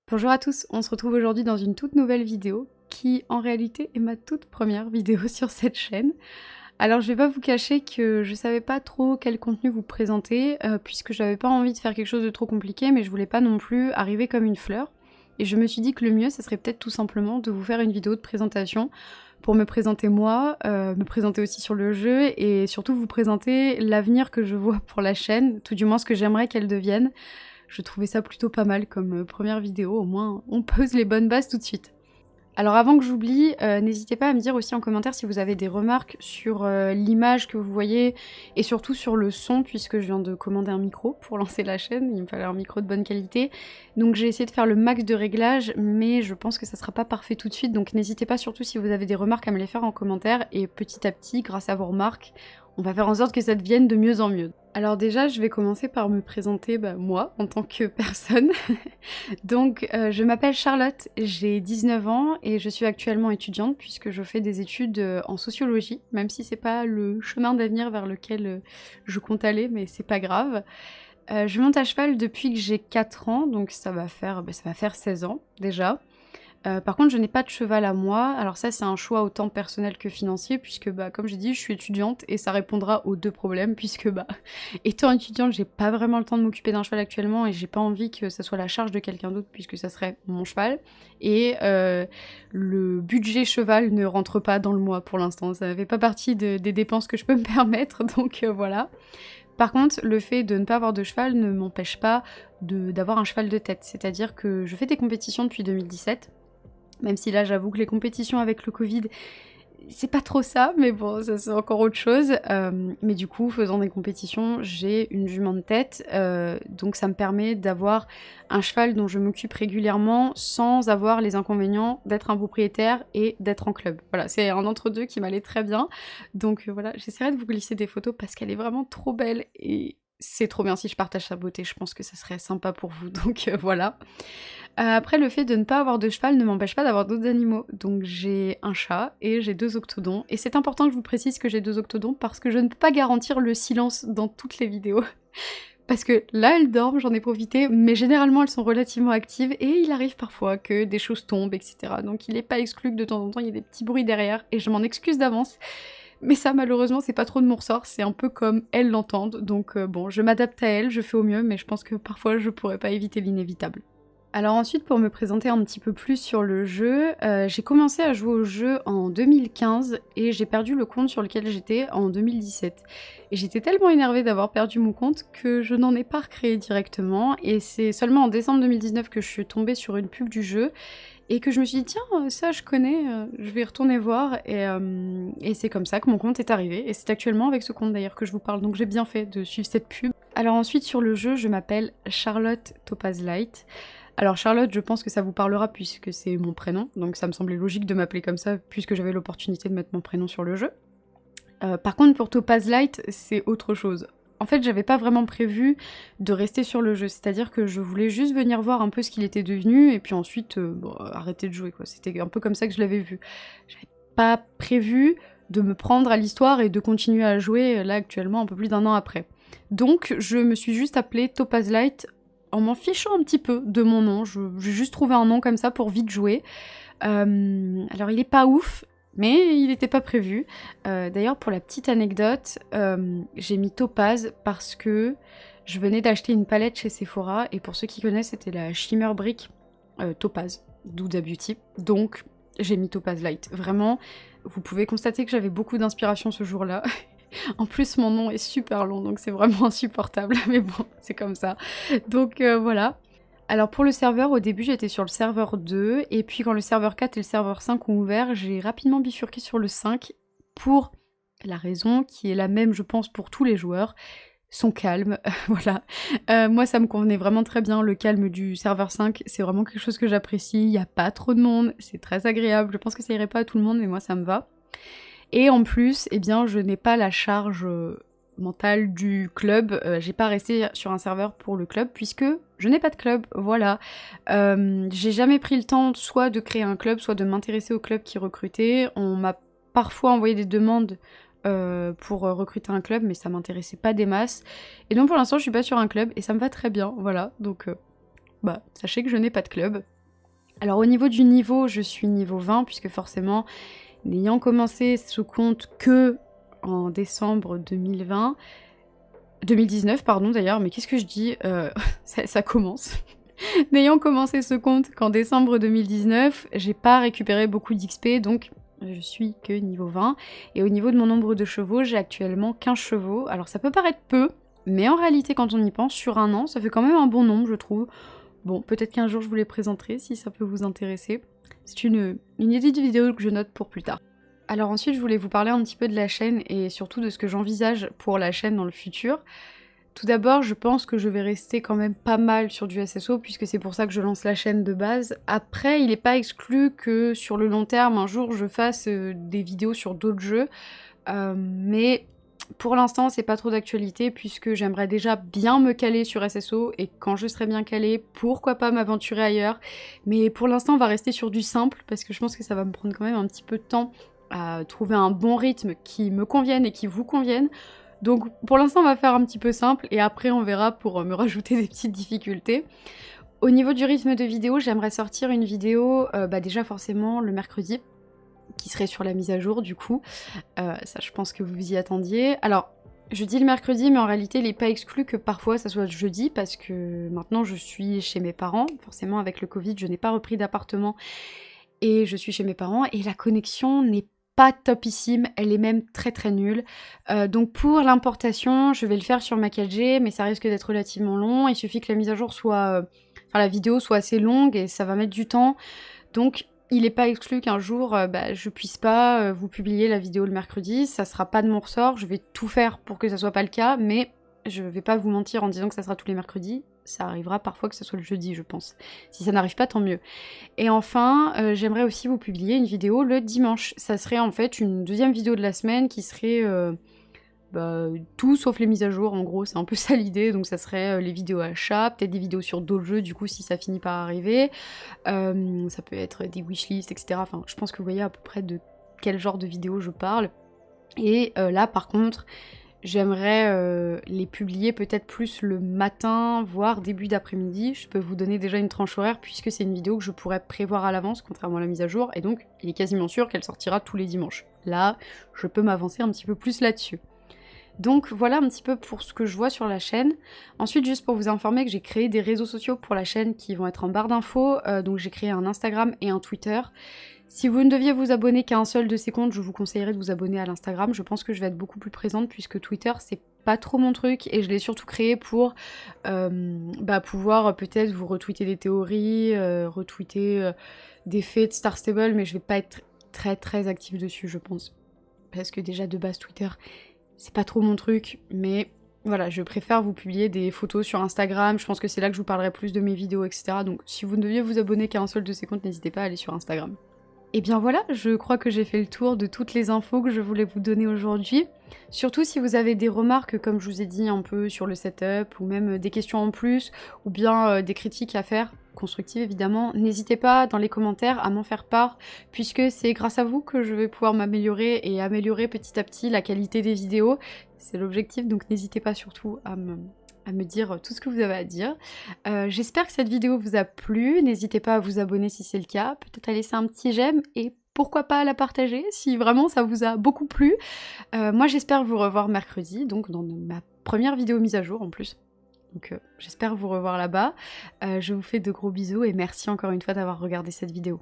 Bonjour à tous, on se retrouve aujourd'hui dans une toute nouvelle vidéo qui en réalité est ma toute première vidéo sur cette chaîne. Alors je vais pas vous cacher que je savais pas trop quel contenu vous présenter puisque j'avais pas envie de faire quelque chose de trop compliqué mais je voulais pas non plus arriver comme une fleur. Et je me suis dit que le mieux ça serait peut-être tout simplement de vous faire une vidéo de présentation pour me présenter moi, me présenter aussi sur le jeu et surtout vous présenter l'avenir que je vois pour la chaîne, tout du moins ce que j'aimerais qu'elle devienne. Je trouvais ça plutôt pas mal comme première vidéo, au moins on pose les bonnes bases tout de suite. Alors avant que j'oublie, n'hésitez pas à me dire aussi en commentaire si vous avez des remarques sur l'image que vous voyez et surtout sur le son puisque je viens de commander un micro pour lancer la chaîne, il me fallait un micro de bonne qualité. Donc j'ai essayé de faire le max de réglages mais je pense que ça sera pas parfait tout de suite donc n'hésitez pas surtout si vous avez des remarques à me les faire en commentaire et petit à petit, grâce à vos remarques, on va faire en sorte que ça devienne de mieux en mieux. Alors déjà, je vais commencer par me présenter moi, en tant que personne. Donc, je m'appelle Charlotte, j'ai 19 ans et je suis actuellement étudiante puisque je fais des études en sociologie, même si c'est pas le chemin d'avenir vers lequel je compte aller, mais c'est pas grave. Je monte à cheval depuis que j'ai 4 ans, donc ça va faire 16 ans déjà. Par contre, je n'ai pas de cheval à moi. Alors ça, c'est un choix autant personnel que financier, puisque comme j'ai dit, je suis étudiante et ça répondra aux deux problèmes, puisque étant étudiante, j'ai pas vraiment le temps de m'occuper d'un cheval actuellement et j'ai pas envie que ça soit la charge de quelqu'un d'autre, puisque ça serait mon cheval. Et le budget cheval ne rentre pas dans le mois pour l'instant. Ça ne fait pas partie des dépenses que je peux me permettre, donc voilà. Par contre, le fait de ne pas avoir de cheval ne m'empêche pas d'avoir un cheval de tête. C'est-à-dire que je fais des compétitions depuis 2017. Même si là, j'avoue que les compétitions avec le Covid, c'est pas trop ça, mais bon, ça c'est encore autre chose. Mais du coup, faisant des compétitions, j'ai une jument de tête, donc ça me permet d'avoir un cheval dont je m'occupe régulièrement sans avoir les inconvénients d'être un propriétaire et d'être en club. Voilà, c'est un entre-deux qui m'allait très bien. Donc voilà, j'essaierai de vous glisser des photos parce qu'elle est vraiment trop belle et c'est trop bien si je partage sa beauté, je pense que ça serait sympa pour vous, donc voilà. Après, le fait de ne pas avoir de cheval ne m'empêche pas d'avoir d'autres animaux. Donc j'ai un chat et j'ai 2 octodons. Et c'est important que je vous précise que j'ai 2 octodons parce que je ne peux pas garantir le silence dans toutes les vidéos. Parce que là, elles dorment, j'en ai profité, mais généralement elles sont relativement actives et il arrive parfois que des choses tombent, etc. Donc il n'est pas exclu que de temps en temps il y ait des petits bruits derrière et je m'en excuse d'avance. Mais ça, malheureusement, c'est pas trop de mon ressort, c'est un peu comme elles l'entendent. Donc bon, je m'adapte à elles, je fais au mieux, mais je pense que parfois je pourrais pas éviter l'inévitable. Alors ensuite, pour me présenter un petit peu plus sur le jeu, j'ai commencé à jouer au jeu en 2015 et j'ai perdu le compte sur lequel j'étais en 2017. Et j'étais tellement énervée d'avoir perdu mon compte que je n'en ai pas recréé directement et c'est seulement en décembre 2019 que je suis tombée sur une pub du jeu et que je me suis dit tiens, ça je connais, je vais y retourner voir et c'est comme ça que mon compte est arrivé et c'est actuellement avec ce compte d'ailleurs que je vous parle donc j'ai bien fait de suivre cette pub. Alors ensuite sur le jeu, je m'appelle Charlotte Topaz Light. Alors Charlotte, je pense que ça vous parlera puisque c'est mon prénom, donc ça me semblait logique de m'appeler comme ça puisque j'avais l'opportunité de mettre mon prénom sur le jeu. Par contre pour Topaz Light, c'est autre chose. En fait, j'avais pas vraiment prévu de rester sur le jeu, c'est-à-dire que je voulais juste venir voir un peu ce qu'il était devenu et puis ensuite arrêter de jouer quoi. C'était un peu comme ça que je l'avais vu. J'avais pas prévu de me prendre à l'histoire et de continuer à jouer là actuellement un peu plus d'1 an après. Donc je me suis juste appelée Topaz Light en m'en fichant un petit peu de mon nom, j'ai juste trouvé un nom comme ça pour vite jouer. Alors il est pas ouf, mais il était pas prévu. D'ailleurs pour la petite anecdote, j'ai mis Topaz parce que je venais d'acheter une palette chez Sephora, et pour ceux qui connaissent c'était la Shimmer Brick Topaz, d'Huda Beauty, donc j'ai mis Topaz Light. Vraiment, vous pouvez constater que j'avais beaucoup d'inspiration ce jour-là. En plus, mon nom est super long, donc c'est vraiment insupportable, mais bon, c'est comme ça. Donc voilà. Alors pour le serveur, au début j'étais sur le serveur 2, et puis quand le serveur 4 et le serveur 5 ont ouvert, j'ai rapidement bifurqué sur le 5, pour la raison qui est la même je pense pour tous les joueurs, son calme, voilà. Moi ça me convenait vraiment très bien, le calme du serveur 5, c'est vraiment quelque chose que j'apprécie, il n'y a pas trop de monde, c'est très agréable, je pense que ça irait pas à tout le monde, mais moi ça me va. Et en plus, eh bien, je n'ai pas la charge mentale du club, j'ai pas resté sur un serveur pour le club, puisque je n'ai pas de club, voilà. J'ai jamais pris le temps soit de créer un club, soit de m'intéresser au club qui recrutait. On m'a parfois envoyé des demandes pour recruter un club, mais ça m'intéressait pas des masses. Et donc pour l'instant, je suis pas sur un club, et ça me va très bien, voilà. Donc bah sachez que je n'ai pas de club. Alors au niveau du niveau, je suis niveau 20 puisque forcément, n'ayant commencé ce compte que en décembre 2019 pardon d'ailleurs, mais qu'est-ce que je dis ça commence. N'ayant commencé ce compte qu'en décembre 2019, j'ai pas récupéré beaucoup d'XP, donc je suis que niveau 20. Et au niveau de mon nombre de chevaux, j'ai actuellement 15 chevaux. Alors ça peut paraître peu, mais en réalité quand on y pense, sur un an, ça fait quand même un bon nombre je trouve. Bon, peut-être qu'un jour je vous les présenterai si ça peut vous intéresser. C'est une idée de vidéo que je note pour plus tard. Alors ensuite, je voulais vous parler un petit peu de la chaîne et surtout de ce que j'envisage pour la chaîne dans le futur. Tout d'abord, je pense que je vais rester quand même pas mal sur du SSO puisque c'est pour ça que je lance la chaîne de base. Après, il n'est pas exclu que sur le long terme, un jour, je fasse des vidéos sur d'autres jeux. Mais pour l'instant, c'est pas trop d'actualité puisque j'aimerais déjà bien me caler sur SSO et quand je serai bien calée, pourquoi pas m'aventurer ailleurs. Mais pour l'instant, on va rester sur du simple parce que je pense que ça va me prendre quand même un petit peu de temps à trouver un bon rythme qui me convienne et qui vous convienne. Donc pour l'instant, on va faire un petit peu simple et après on verra pour me rajouter des petites difficultés. Au niveau du rythme de vidéo, j'aimerais sortir une vidéo déjà forcément le mercredi, qui serait sur la mise à jour du coup. Ça je pense que vous vous y attendiez. Alors je dis le mercredi mais en réalité il n'est pas exclu que parfois ça soit le jeudi parce que maintenant je suis chez mes parents. Forcément avec le Covid je n'ai pas repris d'appartement et je suis chez mes parents et la connexion n'est pas topissime, elle est même très très nulle. Donc pour l'importation je vais le faire sur ma 4G mais ça risque d'être relativement long. Il suffit que la mise à jour soit... enfin la vidéo soit assez longue et ça va mettre du temps. Donc il n'est pas exclu qu'un jour je puisse pas vous publier la vidéo le mercredi, ça sera pas de mon ressort, je vais tout faire pour que ça soit pas le cas, mais je vais pas vous mentir en disant que ça sera tous les mercredis, ça arrivera parfois que ce soit le jeudi je pense. Si ça n'arrive pas tant mieux. Et enfin, j'aimerais aussi vous publier une vidéo le dimanche, ça serait en fait une deuxième vidéo de la semaine qui serait... tout sauf les mises à jour en gros, c'est un peu ça l'idée, donc ça serait les vidéos achats, peut-être des vidéos sur d'autres jeux du coup si ça finit par arriver, ça peut être des wishlists etc, enfin je pense que vous voyez à peu près de quel genre de vidéo je parle, et là par contre j'aimerais les publier peut-être plus le matin, voire début d'après-midi. Je peux vous donner déjà une tranche horaire puisque c'est une vidéo que je pourrais prévoir à l'avance, contrairement à la mise à jour, et donc il est quasiment sûr qu'elle sortira tous les dimanches. Là, je peux m'avancer un petit peu plus là-dessus. Donc voilà un petit peu pour ce que je vois sur la chaîne. Ensuite, juste pour vous informer que j'ai créé des réseaux sociaux pour la chaîne qui vont être en barre d'infos. Donc j'ai créé un Instagram et un Twitter. Si vous ne deviez vous abonner qu'à un seul de ces comptes, je vous conseillerais de vous abonner à l'Instagram. Je pense que je vais être beaucoup plus présente puisque Twitter, c'est pas trop mon truc. Et je l'ai surtout créé pour pouvoir peut-être vous retweeter des théories, retweeter des faits de Star Stable. Mais je vais pas être très très active dessus, je pense. Parce que déjà de base, Twitter... c'est pas trop mon truc, mais voilà, je préfère vous publier des photos sur Instagram, je pense que c'est là que je vous parlerai plus de mes vidéos, etc. Donc si vous ne deviez vous abonner qu'à un seul de ces comptes, n'hésitez pas à aller sur Instagram. Et bien voilà, je crois que j'ai fait le tour de toutes les infos que je voulais vous donner aujourd'hui. Surtout si vous avez des remarques, comme je vous ai dit un peu sur le setup, ou même des questions en plus, ou bien des critiques à faire, constructives évidemment, n'hésitez pas dans les commentaires à m'en faire part, puisque c'est grâce à vous que je vais pouvoir m'améliorer et améliorer petit à petit la qualité des vidéos. C'est l'objectif, donc n'hésitez pas surtout à me dire tout ce que vous avez à dire. J'espère que cette vidéo vous a plu, n'hésitez pas à vous abonner si c'est le cas, peut-être à laisser un petit j'aime et pourquoi pas à la partager si vraiment ça vous a beaucoup plu. Moi j'espère vous revoir mercredi, donc dans ma première vidéo mise à jour en plus. Donc j'espère vous revoir là-bas. Je vous fais de gros bisous et merci encore une fois d'avoir regardé cette vidéo.